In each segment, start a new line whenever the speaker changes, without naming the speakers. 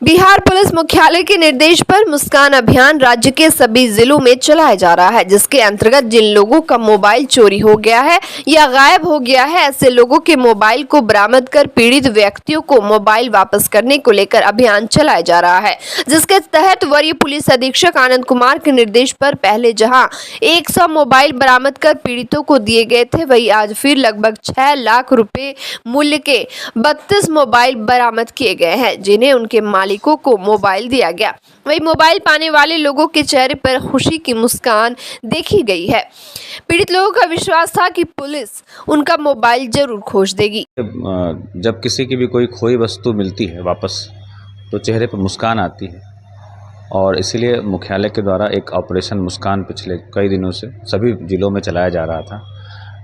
Bihar police मुख्यालय के निर्देश पर मुस्कान अभियान राज्य के सभी जिलों में चलाया जा रहा है, जिसके अंतर्गत जिन लोगों का मोबाइल चोरी हो गया है या गायब हो गया है, ऐसे लोगों के मोबाइल को बरामद कर पीड़ित व्यक्तियों को मोबाइल वापस करने को लेकर अभियान चलाया जा रहा है। जिसके तहत वरीय पुलिस अधीक्षक आनंद कुमार के निर्देश पर पहले जहां 100 मोबाइल बरामद कर पीड़ितों को दिए गए थे, वहीं आज फिर लगभग 6 लाख रुपए मूल्य के 32 मोबाइल बरामद किए गए हैं, जिन्हें उनके मालिकों को मोबाइल दिया गया। वही मोबाइल पाने वाले लोगों के चेहरे पर खुशी की मुस्कान देखी गई है। पीड़ित लोगों का विश्वास था कि पुलिस उनका मोबाइल जरूर खोज देगी।
जब किसी की भी कोई खोई वस्तु मिलती है वापस, तो चेहरे पर मुस्कान आती है, और इसीलिए मुख्यालय के द्वारा एक ऑपरेशन मुस्कान पिछले कई दिनों से सभी जिलों में चलाया जा रहा था,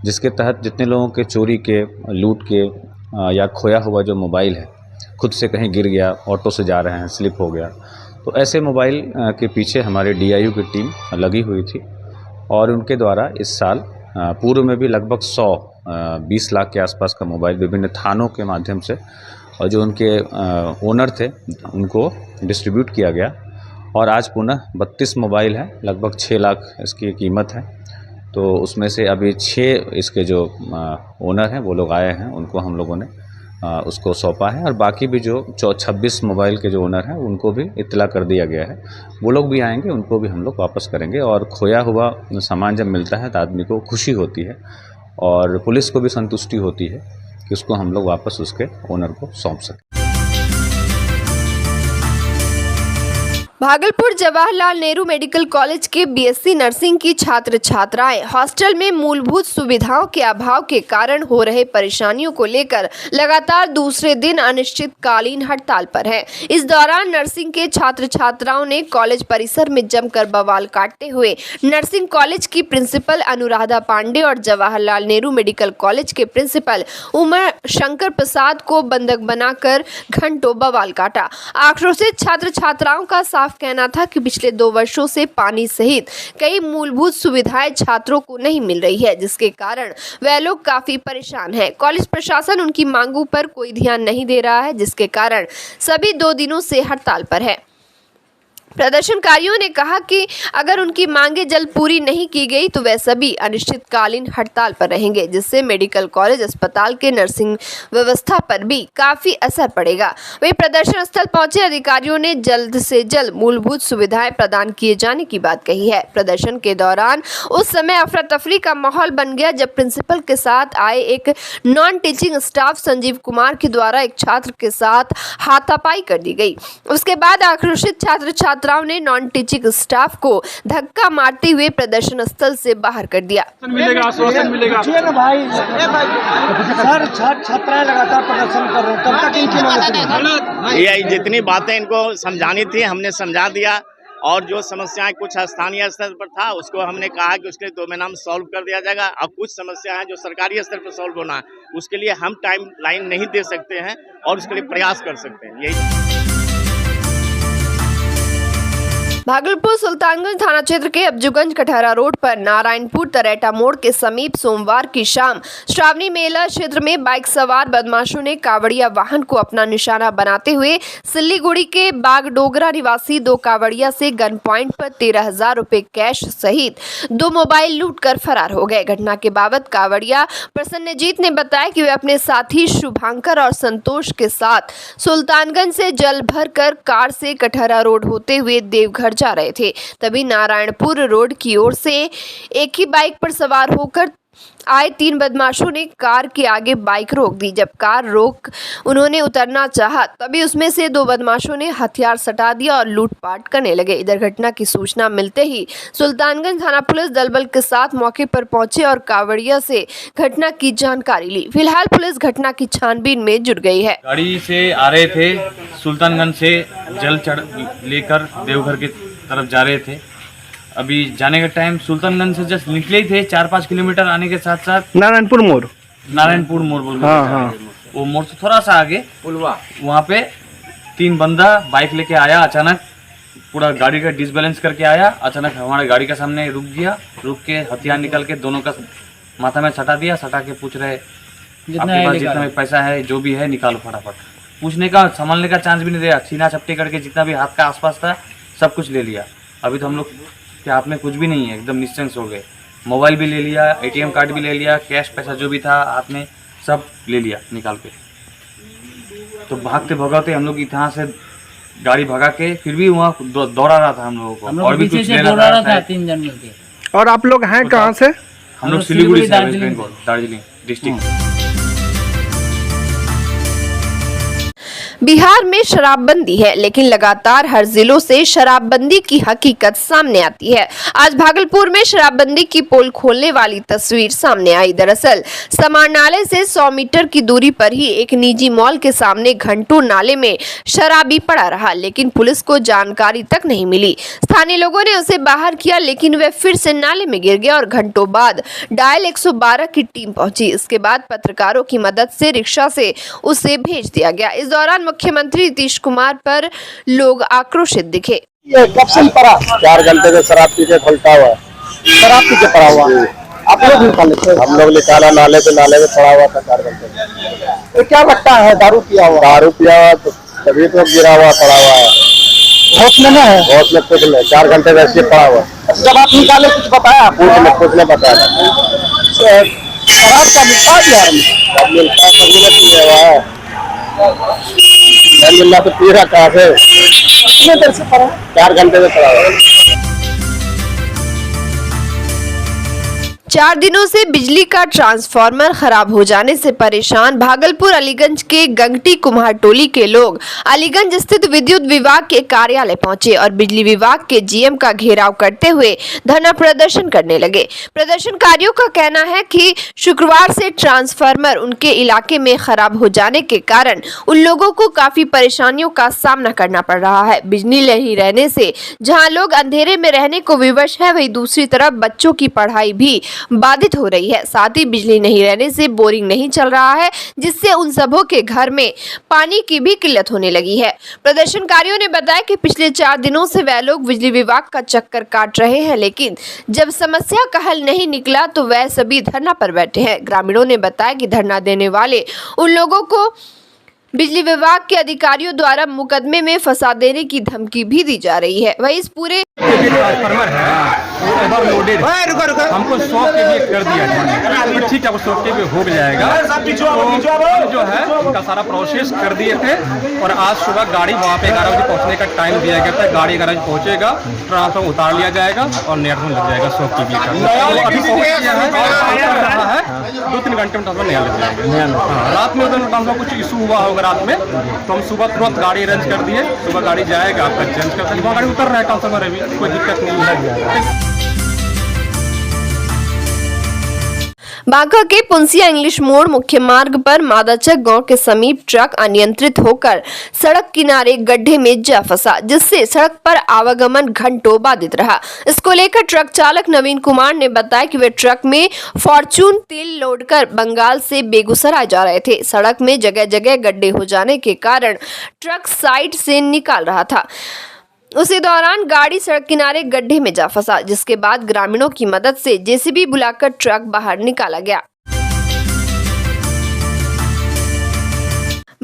जिसके तहत जितने लोगों के चोरी के, लूट के या खोया हुआ जो मोबाइल है, खुद से कहीं गिर गया, ऑटो से जा रहे हैं, स्लिप हो गया, तो ऐसे मोबाइल के पीछे हमारे DIU की टीम लगी हुई थी, और उनके द्वारा इस साल पूर्व में भी लगभग 20 लाख के आसपास का मोबाइल विभिन्न थानों के माध्यम से, और जो उनके ओनर थे उनको डिस्ट्रीब्यूट किया गया। और आज पुनः 32 मोबाइल हैं, लगभग 6 लाख इसकी कीमत है। तो उसमें से अभी 6 इसके जो ओनर हैं वो लोग आए हैं, उनको हम लोगों ने उसको सौंपा है, और बाकी भी जो 26 मोबाइल के जो ओनर हैं उनको भी इत्तला कर दिया गया है। वो लोग भी आएंगे, उनको भी हम लोग वापस करेंगे। और खोया हुआ सामान जब मिलता है तो आदमी को खुशी होती है, और पुलिस को भी संतुष्टि होती है कि उसको हम लोग वापस उसके ओनर को सौंप सकें।
भागलपुर जवाहरलाल नेहरू मेडिकल कॉलेज के BSc नर्सिंग की छात्र छात्राएं हॉस्टल में मूलभूत सुविधाओं के अभाव के कारण हो रहे परेशानियों को लेकर लगातार दूसरे दिन अनिश्चितकालीन हड़ताल पर हैं। इस दौरान नर्सिंग के छात्र छात्राओं ने कॉलेज परिसर में जमकर बवाल काटते हुए नर्सिंग कॉलेज की प्रिंसिपल अनुराधा पांडे और जवाहरलाल नेहरू मेडिकल कॉलेज के प्रिंसिपल उमा शंकर प्रसाद को बंधक बनाकर घंटों बवाल काटा। आक्रोशित छात्र छात्राओं का साफ कहना था कि पिछले 2 वर्षों से पानी सहित कई मूलभूत सुविधाएं छात्रों को नहीं मिल रही है, जिसके कारण वह लोग काफी परेशान हैं। कॉलेज प्रशासन उनकी मांगों पर कोई ध्यान नहीं दे रहा है, जिसके कारण सभी 2 दिनों से हड़ताल पर है। प्रदर्शनकारियों ने कहा कि अगर उनकी मांगें जल्द पूरी नहीं की गई तो वे सभी अनिश्चितकालीन हड़ताल पर रहेंगे, जिससे मेडिकल कॉलेज अस्पताल के नर्सिंग व्यवस्था पर भी काफी असर पड़ेगा। वहीं प्रदर्शन स्थल पहुंचे अधिकारियों ने जल्द से जल्द मूलभूत सुविधाएं प्रदान किए जाने की बात कही है। प्रदर्शन के दौरान उस समय अफरा तफरी का माहौल बन गया जब प्रिंसिपल के साथ आए एक non teaching staff Sanjeev Kumar के द्वारा एक छात्र के साथ हाथापाई कर दी गई। उसके बाद आक्रोशित छात्र छात्राओं ने नॉन टीचिंग स्टाफ को धक्का मारते हुए प्रदर्शन स्थल से बाहर कर दिया।
आश्वासन मिलेगा ना भाई। सर छात्राएं लगातार प्रदर्शन कर रहे हैं, कब तक इनकी मांग?
ये जितनी बातें इनको समझानी थी हमने समझा दिया, और जो समस्याएं कुछ स्थानीय स्तर पर था उसको हमने कहा कि उसके 2 महीना में सॉल्व कर दिया जाएगा। अब कुछ समस्या है जो सरकारी स्तर पर सॉल्व होना है, उसके लिए हम टाइम लाइन नहीं दे सकते हैं और उसके लिए प्रयास कर सकते हैं। यही
भागलपुर सुल्तानगंज थाना क्षेत्र के अब्जूगंज कटहरा रोड पर नारायणपुर तरेटा मोड़ के समीप सोमवार की शाम श्रावणी मेला क्षेत्र में बाइक सवार बदमाशों ने कावड़िया वाहन को अपना निशाना बनाते हुए सिल्लीगुड़ी के बागडोगरा निवासी 2 कावड़िया से गन पॉइंट पर 13,000 रुपए कैश सहित 2 मोबाइल लूट कर फरार हो गए। घटना के बाबत कावड़िया प्रसन्नजीत ने बताया कि वे अपने साथी शुभांकर और संतोष के साथ सुल्तानगंज से जल भर कर कार से कटहरा रोड होते हुए देवघर जा रहे थे। तभी नारायणपुर रोड की ओर से एक ही बाइक पर सवार होकर आए 3 बदमाशों ने कार के आगे बाइक रोक दी। जब कार रोक उन्होंने उतरना चाहा, तभी उसमें से 2 बदमाशों ने हथियार सटा दिया और लूटपाट करने लगे। इधर घटना की सूचना मिलते ही सुल्तानगंज थाना पुलिस दलबल के साथ मौके पर पहुंचे और कावड़िया से घटना की जानकारी ली। फिलहाल पुलिस घटना की छानबीन में जुट गई है।
गाड़ी से आ रहे थे, सुल्तानगंज से जल चढ़ लेकर देवघर की तरफ जा रहे थे। अभी जाने का टाइम सुल्तानगंज से जस्ट निकले ही थे, 4-5 किलोमीटर आने के साथ साथ
नारायणपुर मोड़
बोल
हाँ।
वो मोड़ से थोड़ा सा आगे वहाँ पे 3 बंदा बाइक लेके आया। अचानक पूरा गाड़ी का डिसबैलेंस करके आया, अचानक हमारे गाड़ी के सामने रुक गया। रुक के हथियार निकल के दोनों का माथा में सटा दिया। सटा के पूछ रहे जितना पैसा है जो भी है निकालो फटाफट। पूछने का संभालने का चांस भी नहीं दिया। छीना झपटी करके जितना भी हाथ का आसपास था सब कुछ ले लिया। अभी तो हम लोग के हाथ में कुछ भी नहीं है, एकदम निश्चिंत हो गए। मोबाइल भी ले लिया, ATM कार्ड भी ले लिया, कैश पैसा जो भी था हाथ में सब ले लिया निकाल के। तो भागते भगाते हम लोग यहाँ से गाड़ी भगा के फिर भी वहाँ दौड़ा रहा था हम लोगों को, और भी कुछ लेना था।
3 जन मिलके।
और आप लोग हैं कहाँ से?
हम लोग सिलीगुड़ी से, वेस्ट बंगाल, दार्जिलिंग डिस्ट्रिक्ट।
बिहार में शराबबंदी है, लेकिन लगातार हर जिलों से शराबबंदी की हकीकत सामने आती है। आज भागलपुर में शराबबंदी की पोल खोलने वाली तस्वीर सामने आई। दरअसल समाहरणालय से 100 मीटर की दूरी पर ही एक निजी मॉल के सामने घंटों नाले में शराबी पड़ा रहा, लेकिन पुलिस को जानकारी तक नहीं मिली। स्थानीय लोगों ने उसे बाहर किया, लेकिन वह फिर से नाले में गिर गया और घंटों बाद डायल 112 की टीम पहुंची। इसके बाद पत्रकारों की मदद से रिक्शा से उसे भेज दिया गया। इस दौरान मुख्यमंत्री नीतीश कुमार पर लोग आक्रोशित दिखे।
कब से पड़ा?
4 घंटे से शराब पी के खुलता हुआ है।
शराब पी के पड़ा हुआ? आप लोग निकाले थे?
हम लोग निकाला, नाले पे पड़ा हुआ था 4 घंटे से।
तो क्या लगता है दारू पिया हुआ?
दारू पिया हुआ तो तभी तो गिरा हुआ पड़ा हुआ है।
होश में है?
होश में कुछ नहीं, 4 घंटे से ऐसे पड़ा हुआ।
जब आप निकाले कुछ बताया?
कुछ नहीं बताया।
शराब का मिलता बिहार में?
सब मिलता है, सभी ने पिया हुआ है। नहीं मिलना तो पी रहा कहाँ से?
कितने देर से पड़ा?
4 घंटे से पड़ा हुआ है।
4 दिनों से बिजली का ट्रांसफार्मर खराब हो जाने से परेशान भागलपुर अलीगंज के गंगटी कुम्हार टोली के लोग अलीगंज स्थित विद्युत विभाग के कार्यालय पहुंचे और बिजली विभाग के GM का घेराव करते हुए धरना प्रदर्शन करने लगे। प्रदर्शनकारियों का कहना है कि शुक्रवार से ट्रांसफार्मर उनके इलाके में खराब हो जाने के कारण उन लोगों को काफी परेशानियों का सामना करना पड़ रहा है। बिजली नहीं रहने से जहाँ लोग अंधेरे में रहने को विवश है, वही दूसरी तरफ बच्चों की पढ़ाई भी बाधित हो रही है। साथ ही बिजली नहीं रहने से बोरिंग नहीं चल रहा है, जिससे उन सबों के घर में पानी की भी किल्लत होने लगी है। प्रदर्शनकारियों ने बताया कि पिछले 4 दिनों से वह लोग बिजली विभाग का चक्कर काट रहे हैं, लेकिन जब समस्या का हल नहीं निकला तो वह सभी धरना पर बैठे हैं। ग्रामीणों ने बताया कि धरना देने वाले उन लोगों को बिजली विभाग के अधिकारियों द्वारा मुकदमे में फंसा देने की धमकी भी दी जा रही है। वही इस पूरे
ट्रांसफार्मर है वो ओवरलोडेड, हमको 100 kV कर दिया जाए, ठीक है वो 100 kV हो जाएगा। तो जो है उनका सारा प्रोसेस कर दिए थे और आज सुबह गाड़ी वहाँ पे 11 बजे पहुँचने का टाइम दिया गया था। गाड़ी 11 बजे पहुँचेगा, ट्रांसफार्मर उतार लिया जाएगा और नेटवर्क लग जाएगा 100 kV का। अभी पहुँच गया है, 2-3 घंटे में ट्रांसफार्मर नया लग जाएगा। रात में ट्रांसफार्मर कुछ इशू हुआ होगा रात में, तो हम सुबह तुरंत गाड़ी अरेंज कर दिए। सुबह गाड़ी जाएगा, आपका चेंज कर सकते, गाड़ी उतर रहा है ट्रांसफार्मर, अभी कोई दिक्कत नहीं है।
बांका के पुंसिया इंग्लिश मोड़ मुख्य मार्ग पर मादाचक गांव के समीप ट्रक अनियंत्रित होकर सड़क किनारे गड्ढे में जा फंसा, जिससे सड़क पर आवागमन घंटों बाधित रहा। इसको लेकर ट्रक चालक नवीन कुमार ने बताया कि वे ट्रक में फॉर्चून तेल लोडकर बंगाल से बेगूसराय जा रहे थे। सड़क में जगह जगह गड्ढे हो जाने के कारण ट्रक साइड से निकाल रहा था। उसी दौरान गाड़ी सड़क किनारे गड्ढे में जा फंसा, जिसके बाद ग्रामीणों की मदद से JCB बुलाकर ट्रक बाहर निकाला गया।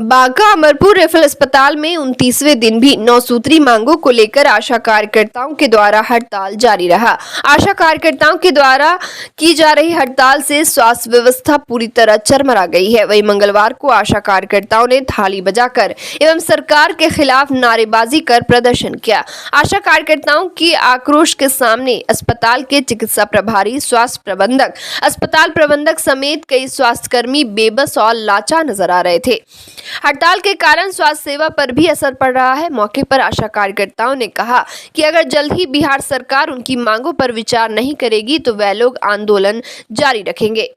बांका अमरपुर रेफरल अस्पताल में 29वें दिन भी 9 सूत्री मांगों को लेकर आशा कार्यकर्ताओं के द्वारा हड़ताल जारी रहा। आशा कार्यकर्ताओं के द्वारा की जा रही हड़ताल से स्वास्थ्य व्यवस्था पूरी तरह चरमरा गई है। वहीं मंगलवार को आशा कार्यकर्ताओं ने थाली बजाकर एवं सरकार के खिलाफ नारेबाजी कर प्रदर्शन किया। आशा कार्यकर्ताओं की आक्रोश के सामने अस्पताल के चिकित्सा प्रभारी, स्वास्थ्य प्रबंधक, अस्पताल प्रबंधक समेत कई स्वास्थ्यकर्मी बेबस और लाचार नजर आ रहे थे। हड़ताल के कारण स्वास्थ्य सेवा पर भी असर पड़ रहा है। मौके पर आशा कार्यकर्ताओं ने कहा कि अगर जल्द ही बिहार सरकार उनकी मांगों पर विचार नहीं करेगी तो वह लोग आंदोलन जारी रखेंगे।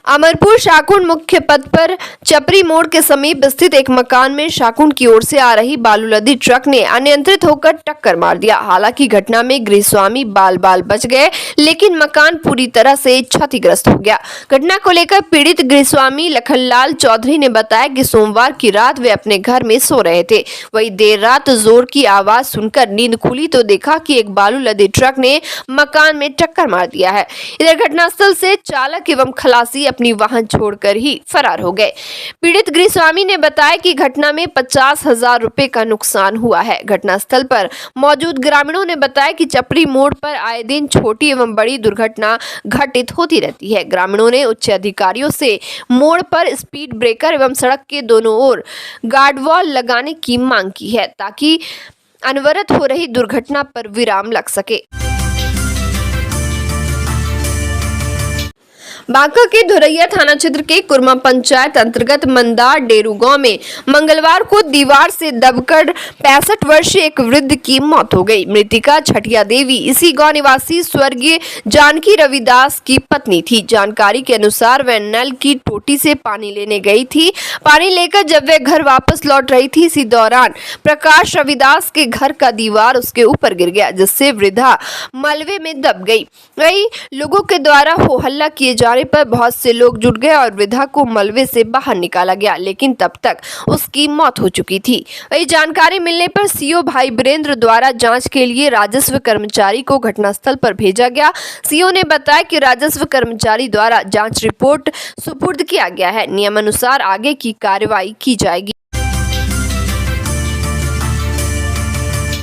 अमरपुर शाकुन मुख्य पथ पर चपरी मोड़ के समीप स्थित एक मकान में शाकुन की ओर से आ रही बालू लदी ट्रक ने अनियंत्रित होकर टक्कर मार दिया। हालांकि घटना में गृहस्वामी बाल बच गए, लेकिन मकान पूरी तरह से क्षतिग्रस्त हो गया। घटना को लेकर पीड़ित गृहस्वामी लखनलाल चौधरी ने बताया कि सोमवार की रात वे अपने घर में सो रहे थे। वही देर रात जोर की आवाज सुनकर नींद खुली तो देखा कि एक बालू लदी ट्रक ने मकान में टक्कर मार दिया है। इधर घटनास्थल से चालक एवं खलासी अपनी वाहन छोड़कर ही फरार हो गए। पीड़ित गृहस्वामी ने बताया कि घटना में 50,000 रुपए का नुकसान हुआ है। घटनास्थल पर मौजूद ग्रामीणों ने बताया कि चपड़ी मोड़ पर आए दिन छोटी एवं बड़ी दुर्घटना घटित होती रहती है। ग्रामीणों ने उच्च अधिकारियों से मोड़ पर स्पीड ब्रेकर एवं सड़क के दोनों ओर गार्डवॉल लगाने की मांग की है ताकि अनवरत हो रही दुर्घटना पर विराम लग सके। बांका के धोरैया थाना क्षेत्र के कुरमा पंचायत अंतर्गत मंदार डेरू गांव में मंगलवार को दीवार से दबकर 65 वर्षीय एक वृद्ध की मौत हो गई। मृतिका छठिया देवी इसी गांव निवासी स्वर्गीय जानकी रविदास की पत्नी थी। जानकारी के अनुसार वह नल की टोटी से पानी लेने गई थी। पानी लेकर जब वह घर वापस लौट रही थी, इसी दौरान प्रकाश रविदास के घर का दीवार उसके ऊपर गिर गया, जिससे वृद्धा मलबे में दब गई। वही लोगों के द्वारा हो हल्ला किए जाने पर बहुत से लोग जुट गए और वृद्धा को मलबे से बाहर निकाला गया, लेकिन तब तक उसकी मौत हो चुकी थी। वही जानकारी मिलने पर सीओ भाई वीरेंद्र द्वारा जांच के लिए राजस्व कर्मचारी को घटनास्थल पर भेजा गया। सीओ ने बताया कि राजस्व कर्मचारी द्वारा जांच रिपोर्ट सुपुर्द किया गया है। नियमानुसार आगे की कार्रवाई की जाएगी।